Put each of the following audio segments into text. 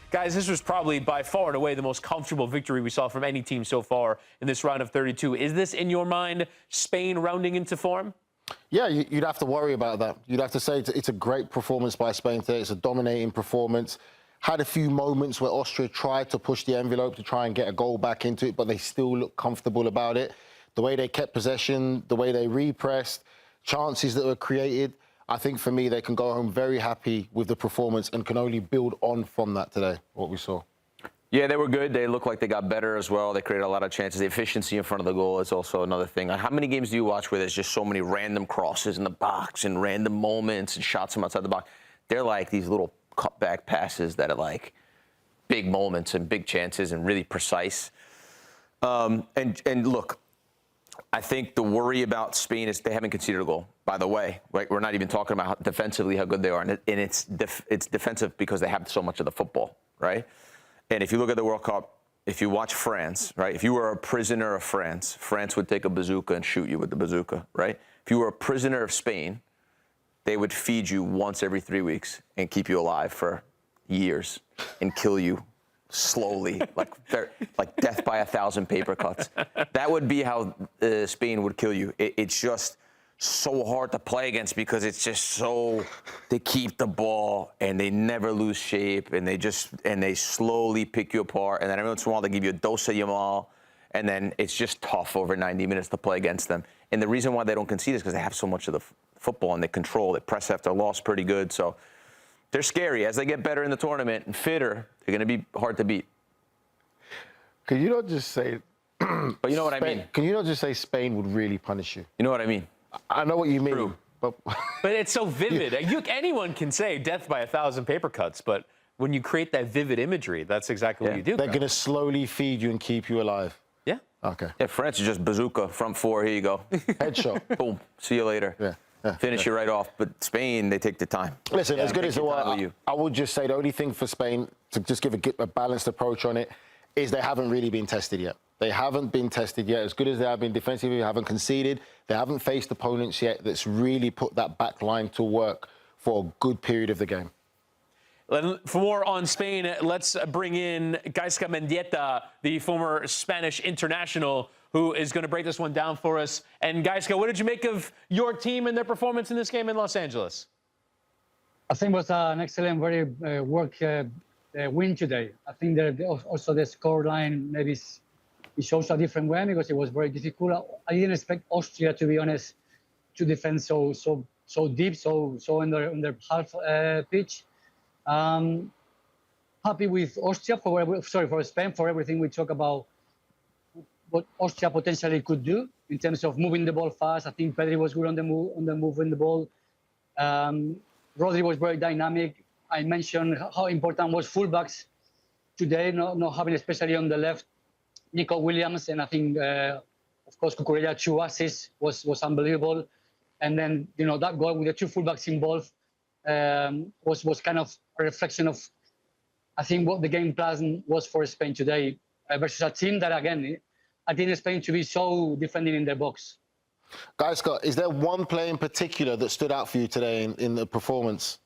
Guys, this was probably by far and away the most comfortable victory we saw from any team so far in this round of 32. Is this, in your mind, Spain rounding into form? Yeah, you'd have to worry about that. You'd have to say it's a great performance by Spain today. It's a dominating performance. Had a few moments where Austria tried to push the envelope to try and get a goal back into it, but they still look comfortable about it. The way they kept possession, the way they repressed, chances that were created, I think for me, they can go home very happy with the performance and can only build on from that today, what we saw. Yeah, they were good. They looked like they got better as well. They created a lot of chances. The efficiency in front of the goal is also another thing. How many games do you watch where there's just so many random crosses in the box and random moments and shots from outside the box? They're like these little cutback passes that are like big moments and big chances and really precise. And look, I think the worry about Spain is they haven't conceded a goal, by the way. Right? We're not even talking about defensively how good they are. And it's defensive because they have so much of the football, right? And if you look at the World Cup, if you watch France, right? If you were a prisoner of France, France would take a bazooka and shoot you with the bazooka, right? If you were a prisoner of Spain, they would feed you once every 3 weeks and keep you alive for years and kill you slowly, like death by 1,000 paper cuts. That would be how Spain would kill you. It's just so hard to play against because it's just so, they keep the ball and they never lose shape and they slowly pick you apart. And then every once in a while they give you a dose of Yamal, and then it's just tough over 90 minutes to play against them. And the reason why they don't concede is because they have so much of the football and they control. They press after loss pretty good. So they're scary. As they get better in the tournament and fitter, they're going to be hard to beat. Can you not just say... But you know what I mean? Can you not just say Spain would really punish you? You know what I mean? I know what you mean. True. But it's so vivid. Anyone can say death by 1,000 paper cuts, but when you create that vivid imagery, that's exactly what you do. They're going to slowly feed you and keep you alive. Yeah. Okay. Yeah, France is just bazooka, front four, here you go. Headshot. Boom. See you later. Finish you right off. But Spain, they take the time. Listen, as good as it was, I would just say the only thing for Spain, to just give a balanced approach on it, is they haven't really been tested yet. They haven't been tested yet. As good as they have been defensively, they haven't conceded. They haven't faced opponents yet that's really put that back line to work for a good period of the game. For more on Spain, let's bring in Gaizka Mendieta, the former Spanish international, who is going to break this one down for us. And Gaizka, what did you make of your team and their performance in this game in Los Angeles? I think it was an excellent, very win today. I think that also the score line maybe it shows a different way because it was very difficult. I didn't expect Austria, to be honest, to defend so deep, so in their half pitch. Happy with Austria for Spain for everything we talk about what Austria potentially could do in terms of moving the ball fast. I think Pedro was good on the moving the ball. Rodri was very dynamic. I mentioned how important was fullbacks today, not having, especially on the left, Nico Williams, and I think, of course, Cucurella, 2 assists was unbelievable. And then, that goal with the 2 fullbacks involved was kind of a reflection of, I think, what the game plan was for Spain today versus a team that, again, I didn't expect Spain to be so defending in their box. Guys, Scott, is there one player in particular that stood out for you today in the performance?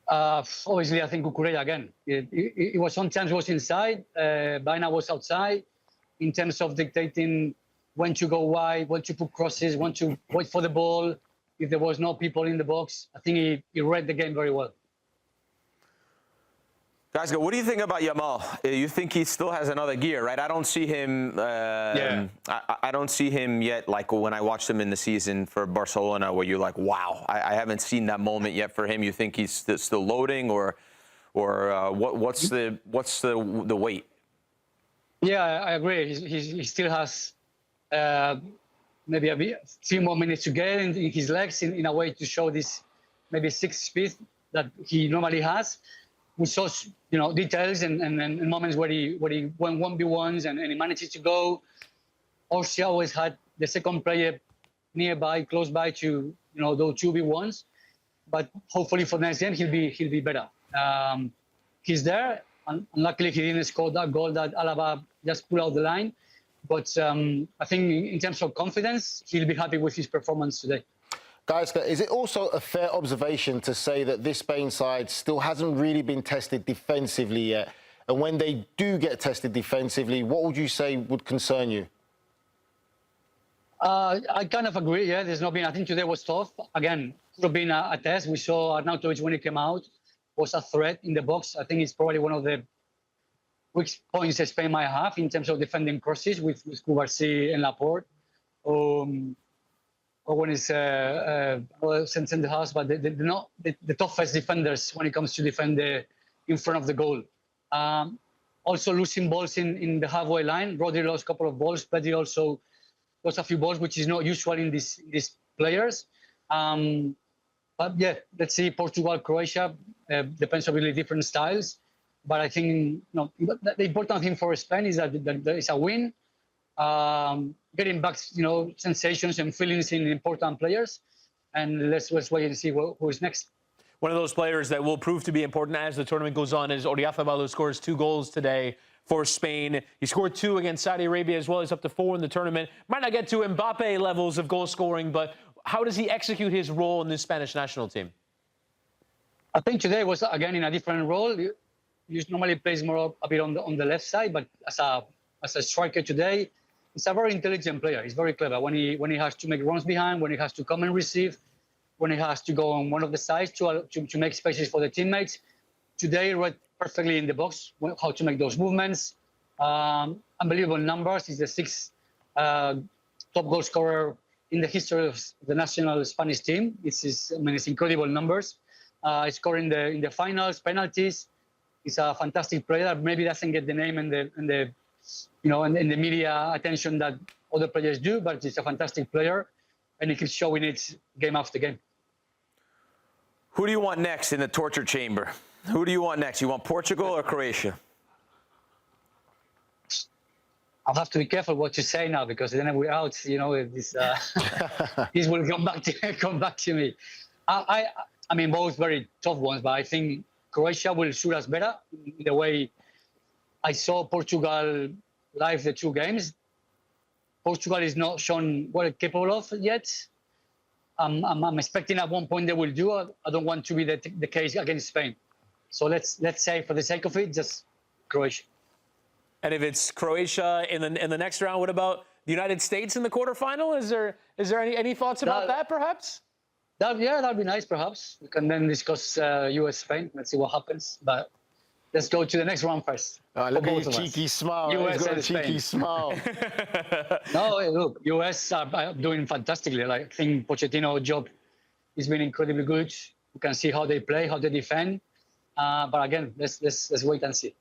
Obviously, I think Cucurella again. It was sometimes was inside, Baena was outside. In terms of dictating when to go wide, when to put crosses, when to wait for the ball. If there was no people in the box, I think he read the game very well. Guys, what do you think about Yamal? You think he still has another gear, right? I don't see him. I don't see him yet. Like when I watched him in the season for Barcelona, where you're like, wow, I haven't seen that moment yet for him. You think he's still loading, or what's the weight? Yeah, I agree. He still has maybe a few more minutes to get in his legs in a way to show this maybe 6th speed that he normally has. We saw, details and moments where he went 1v1s and he manages to go. Austria always had the second player nearby, close by to, those 2v1s. But hopefully for next game, he'll be better. He's there. And luckily, he didn't score that goal that Alaba just pulled out the line. But I think in terms of confidence, he'll be happy with his performance today. Gaizka, is it also a fair observation to say that this Spain side still hasn't really been tested defensively yet? And when they do get tested defensively, what would you say would concern you? I kind of agree. Yeah, there's not been. I think today was tough. Again, could have been a test. We saw Arnautovic when he came out was a threat in the box. I think it's probably one of the weak points that Spain might have in terms of defending crosses with Cubarsí and Laporte. Or when it's centre house, but they're not the toughest defenders when it comes to defend in front of the goal. Also losing balls in the halfway line. Rodri lost a couple of balls. Pedri also lost a few balls, which is not usual in these players. But yeah, let's see Portugal, Croatia. Depends on really different styles. But I think the important thing for Spain is that there is a win. Getting back, sensations and feelings in important players. And let's wait and see who is next. One of those players that will prove to be important as the tournament goes on is Oyarzabal, who scores 2 goals today for Spain. He scored 2 against Saudi Arabia as well. He's up to 4 in the tournament. Might not get to Mbappe levels of goal scoring, but how does he execute his role in this Spanish national team? I think today was, again, in a different role. He normally plays more a bit on the left side, but as a striker today, he's a very intelligent player. He's very clever when he has to make runs behind, when he has to come and receive, when he has to go on one of the sides to make spaces for the teammates. Today, he read perfectly in the box how to make those movements. Unbelievable numbers. He's the 6th top goal scorer in the history of the national Spanish team. It's incredible numbers. He's scoring in the finals, penalties. He's a fantastic player. Maybe doesn't get the name and the media attention that other players do, but he's a fantastic player, and he keeps showing it game after game. Who do you want next in the torture chamber? Who do you want next? You want Portugal or Croatia? I'll have to be careful what you say now, because then we're out. This will come back to me. I mean, both very tough ones, but I think Croatia will suit us better in the way I saw Portugal live the 2 games. Portugal is not shown what it's capable of yet. I'm expecting at one point they will do. I don't want to be the case against Spain. So let's say, for the sake of it, just Croatia. And if it's Croatia in the next round, what about the United States in the quarterfinal? Is there any thoughts about that, perhaps? That'd be nice, perhaps. We can then discuss US-Spain. Let's see what happens. But let's go to the next round first. Look at his cheeky smile. He's got a cheeky smile. No, look, US are doing fantastically. I think Pochetino's job has been incredibly good. You can see how they play, how they defend. But again, let's wait and see.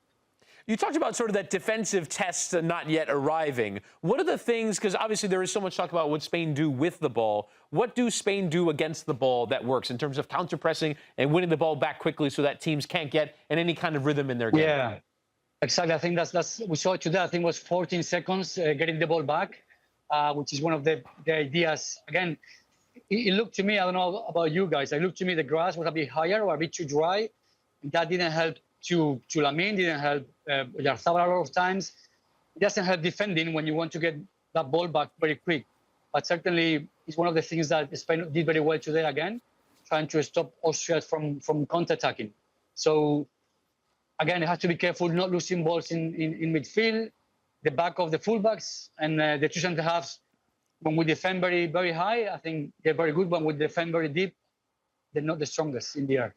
You talked about sort of that defensive test not yet arriving. What are the things, because obviously there is so much talk about what Spain do with the ball. What do Spain do against the ball that works in terms of counter-pressing and winning the ball back quickly so that teams can't get in any kind of rhythm in their game? Yeah, exactly. I think that's we saw it today. I think it was 14 seconds getting the ball back, which is one of the ideas. Again, it looked to me, I don't know about you guys, it looked to me the grass was a bit higher or a bit too dry. That didn't help to Lamine, didn't help Oyarzabal a lot of times. It doesn't help defending when you want to get that ball back very quick. But certainly, it's one of the things that Spain did very well today again, trying to stop Austria from counter-attacking. So, again, you have to be careful not losing balls in midfield, the back of the fullbacks, and the 2 centre-halves. When we defend very, very high, I think they're very good. When we defend very deep, they're not the strongest in the air.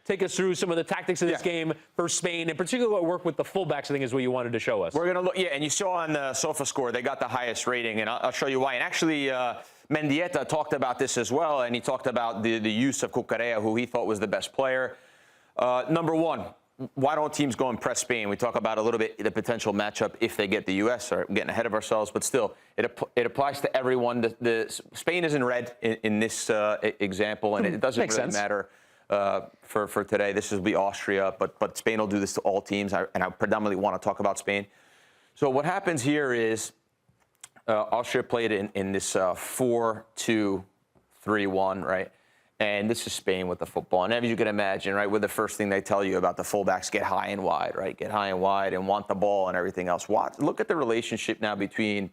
Take us through some of the tactics of this game for Spain, and particularly what work with the fullbacks, I think, is what you wanted to show us. We're going to look, and you saw on the SofaScore, they got the highest rating, and I'll show you why. And actually, Mendieta talked about this as well, and he talked about the use of Cucurella, who he thought was the best player. Number one, why don't teams go and press Spain? We talk about a little bit the potential matchup if they get the U.S. Or getting ahead of ourselves, but still, it applies to everyone. Spain is in red in this example, and it doesn't really matter. For today, this will be Austria, but Spain will do this to all teams, and I predominantly want to talk about Spain. So what happens here is Austria played in this 4-2-3-1, right? And this is Spain with the football. And as you can imagine, right, with the first thing they tell you about the fullbacks, get high and wide, right? Get high and wide and want the ball and everything else. Look at the relationship now between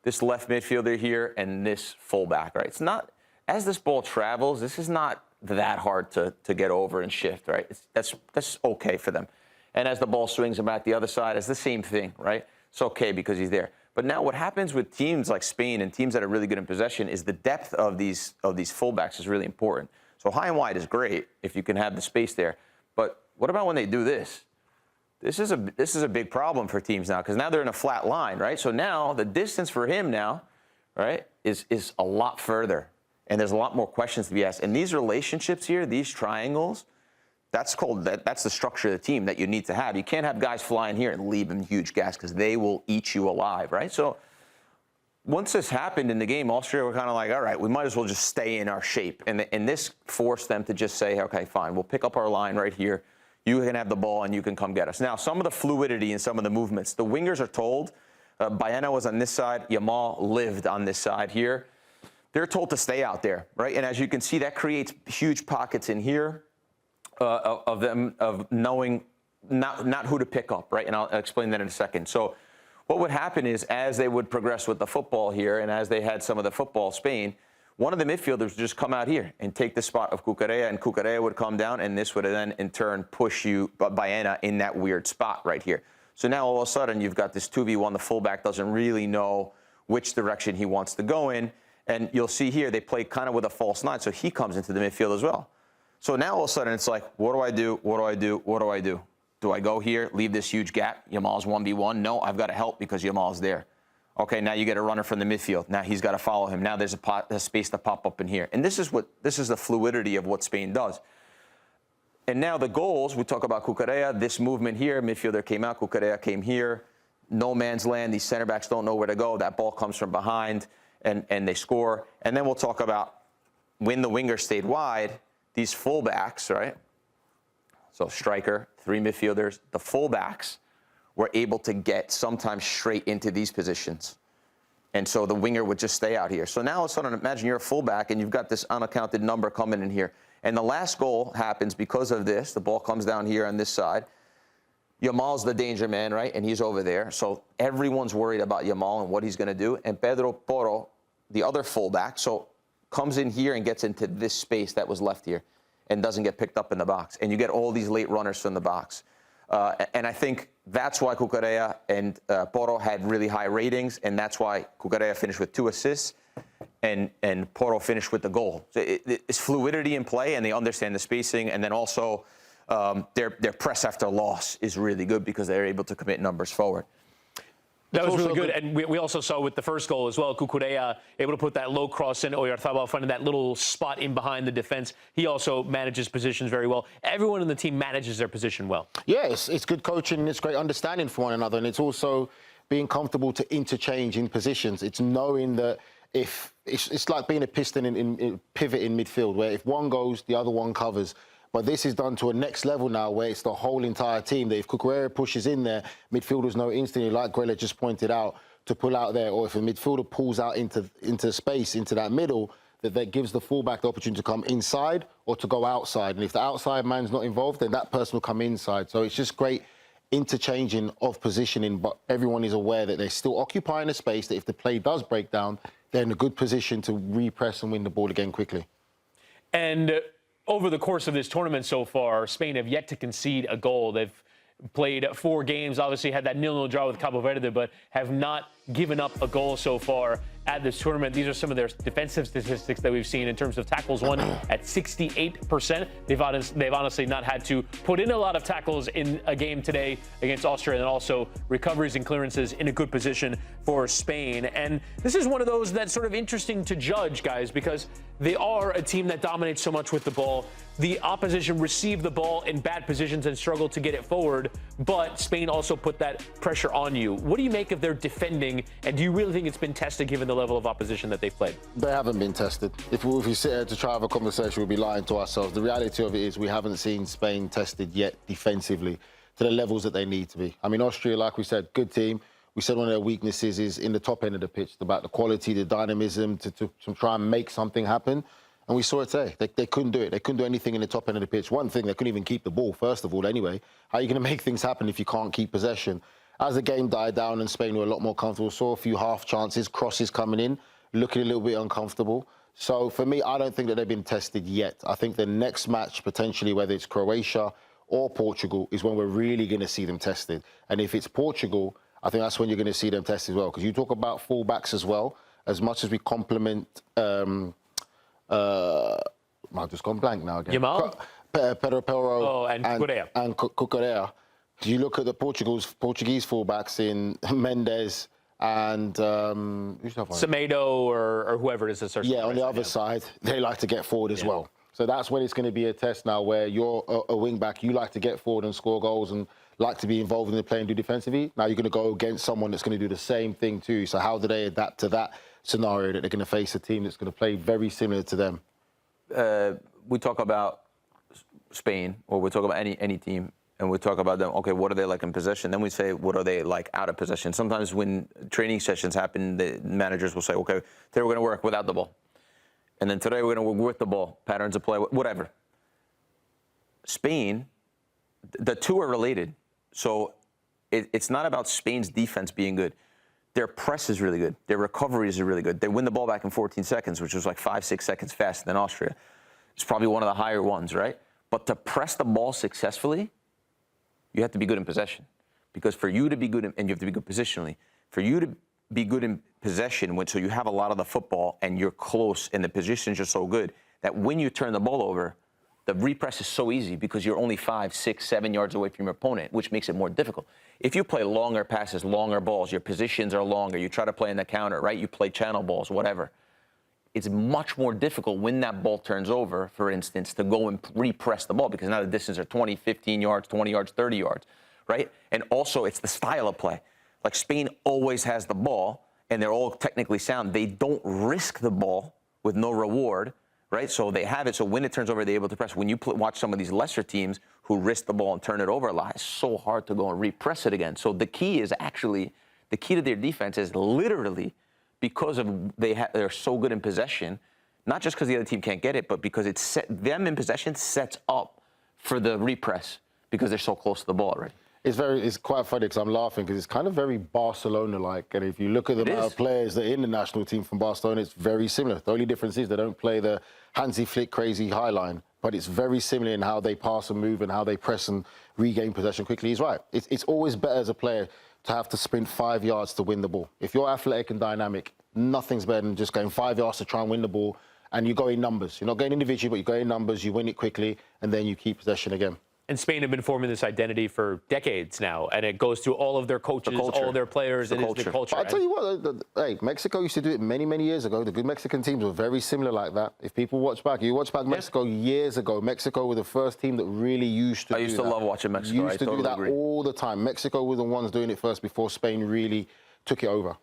this left midfielder here and this fullback, right? It's not as this ball travels, this is not that hard to get over and shift, right? That's okay for them. And as the ball swings back the other side, it's the same thing, right? It's okay because he's there. But now what happens with teams like Spain and teams that are really good in possession is the depth of these fullbacks is really important. So high and wide is great if you can have the space there. But what about when they do this? This is a big problem for teams now because now they're in a flat line, right? So now the distance for him now, right, is a lot further. And there's a lot more questions to be asked. And these relationships here, these triangles, that's the structure of the team that you need to have. You can't have guys flying here and leave them huge gaps because they will eat you alive, right? So once this happened in the game, Austria were kind of like, all right, we might as well just stay in our shape. And this forced them to just say, okay, fine, we'll pick up our line right here. You can have the ball and you can come get us. Now, some of the fluidity and some of the movements, the wingers are told, Baena was on this side, Yamal lived on this side here. They're told to stay out there, right? And as you can see, that creates huge pockets in here of them knowing not who to pick up, right? And I'll explain that in a second. So what would happen is as they would progress with the football here and as they had some of the football Spain, one of the midfielders would just come out here and take the spot of Cucurella, and Cucurella would come down, and this would then in turn push you Baena in that weird spot right here. So now all of a sudden you've got this 2v1. The fullback doesn't really know which direction he wants to go in. And you'll see here, they play kind of with a false nine, so he comes into the midfield as well. So now all of a sudden it's like, what do I do? What do I do? What do I do? Do I go here, leave this huge gap? Yamal's 1v1. No, I've got to help because Yamal's there. Okay, now you get a runner from the midfield. Now he's got to follow him. Now there's a space to pop up in here. And this is the fluidity of what Spain does. And now the goals, we talk about Cucurella, this movement here, midfielder came out, Cucurella came here. No man's land. These center backs don't know where to go. That ball comes from behind. And they score. And then we'll talk about when the winger stayed wide, these fullbacks, right? So striker, 3 midfielders, the fullbacks were able to get sometimes straight into these positions. And so the winger would just stay out here. So now all of a sudden, imagine you're a fullback and you've got this unaccounted number coming in here. And the last goal happens because of this. The ball comes down here on this side. Yamal's the danger man, right? And he's over there. So everyone's worried about Yamal and what he's going to do. And Pedro Porro, the other fullback, so comes in here and gets into this space that was left here and doesn't get picked up in the box. And you get all these late runners from the box. And I think that's why Cucurella and Porro had really high ratings. And that's why Cucurella finished with 2 assists and Porro finished with the goal. So it's fluidity in play and they understand the spacing. And then also, their press after loss is really good because they're able to commit numbers forward. That was really good. And we also saw with the first goal as well, Cucurella able to put that low cross in, Oyarzabal finding that little spot in behind the defense. He also manages positions very well. Everyone in the team manages their position well. Yeah, it's good coaching and it's great understanding for one another. And it's also being comfortable to interchange in positions. It's knowing that if it's like being a piston in pivot in midfield, where if one goes, the other one covers. But this is done to a next level now where it's the whole entire team. That if Cucurella pushes in there, midfielders know instantly, like Grella just pointed out, to pull out there. Or if a midfielder pulls out into space, into that middle, that gives the fullback the opportunity to come inside or to go outside. And if the outside man's not involved, then that person will come inside. So it's just great interchanging of positioning, but everyone is aware that they're still occupying a space that if the play does break down, they're in a good position to repress and win the ball again quickly. And over the course of this tournament so far, Spain have yet to concede a goal. They've played 4 games, obviously had that 0-0 draw with Cabo Verde, but have not given up a goal so far at this tournament. These are some of their defensive statistics that we've seen in terms of tackles won at 68%. They've honestly not had to put in a lot of tackles in a game today against Austria, and also recoveries and clearances in a good position for Spain. And this is one of those that's sort of interesting to judge, guys, because they are a team that dominates so much with the ball. The opposition receive the ball in bad positions and struggle to get it forward, but Spain also put that pressure on you. What do you make of their defending, and do you really think it's been tested given the level of opposition that they've played? They haven't been tested. If we sit here to try to have a conversation, we'd be lying to ourselves. The reality of it is we haven't seen Spain tested yet defensively to the levels that they need to be. I mean, Austria, like we said, good team. We said one of their weaknesses is in the top end of the pitch, about the quality, the dynamism to try and make something happen. And we saw it today. They couldn't do it. They couldn't do anything in the top end of the pitch. One thing, they couldn't even keep the ball, first of all, anyway. How are you going to make things happen if you can't keep possession? As the game died down and Spain were a lot more comfortable, saw a few half chances, crosses coming in, looking a little bit uncomfortable. So for me, I don't think that they've been tested yet. I think the next match, potentially, whether it's Croatia or Portugal, is when we're really going to see them tested. And if it's Portugal, I think that's when you're going to see them tested as well. Because you talk about fullbacks as well. As much as we compliment, I've just gone blank now again. Yamal? Pedro Porro and Correa. And Correa. Do you look at the Portuguese fullbacks in Mendes and who's the other one? Semedo or whoever it is that starts. Yeah, on the other side, they like to get forward as well. So that's when it's going to be a test now where you're a wing back, you like to get forward and score goals and like to be involved in the play and do defensively. Now you're going to go against someone that's going to do the same thing too. So how do they adapt to that scenario that they're going to face a team that's going to play very similar to them? We talk about Spain, or we talk about any team, and we talk about them, okay, what are they like in possession? Then we say, what are they like out of possession? Sometimes when training sessions happen, the managers will say, okay, today we're going to work without the ball. And then today we're going to work with the ball, patterns of play, whatever. Spain, the two are related. So it's not about Spain's defense being good. Their press is really good. Their recoveries are really good. They win the ball back in 14 seconds, which was like 5-6 seconds faster than Austria. It's probably one of the higher ones, right? But to press the ball successfully, you have to be good in possession. Because for you to be good, and you have to be good positionally, for you to be good in possession, so you have a lot of the football and you're close and the positions are so good that when you turn the ball over, the repress is so easy because you're only 5, 6, 7 yards away from your opponent, which makes it more difficult. If you play longer passes, longer balls, your positions are longer, you try to play in the counter, right? You play channel balls, whatever. It's much more difficult when that ball turns over, for instance, to go and repress the ball because now the distance are 20, 15 yards, 20 yards, 30 yards, right? And also it's the style of play. Like Spain always has the ball and they're all technically sound. They don't risk the ball with no reward, right? So they have it. So when it turns over, they're able to press. When you watch some of these lesser teams who risk the ball and turn it over a lot, it's so hard to go and repress it again. So the key to their defense is literally because of they're so good in possession, not just because the other team can't get it, but because them in possession sets up for the repress because they're so close to the ball already. It's quite funny because I'm laughing because it's kind of very Barcelona-like. And if you look at the amount of players that are in the national team from Barcelona, it's very similar. The only difference is they don't play the Hansi Flick crazy high line, but it's very similar in how they pass and move and how they press and regain possession quickly. He's right. It's always better as a player to have to sprint 5 yards to win the ball. If you're athletic and dynamic, nothing's better than just going 5 yards to try and win the ball, and you go in numbers. You're not going individually, but you go in numbers, you win it quickly, and then you keep possession again. And Spain have been forming this identity for decades now, and it goes through all of their coaches, all of their players, and it's the culture. But I'll tell you what, hey, Mexico used to do it many, many years ago. The good Mexican teams were very similar like that. If people watch back, Mexico years ago. Mexico were the first team that really used to do that. I used to love watching Mexico. Used to do that all the time. Mexico were the ones doing it first before Spain really took it over.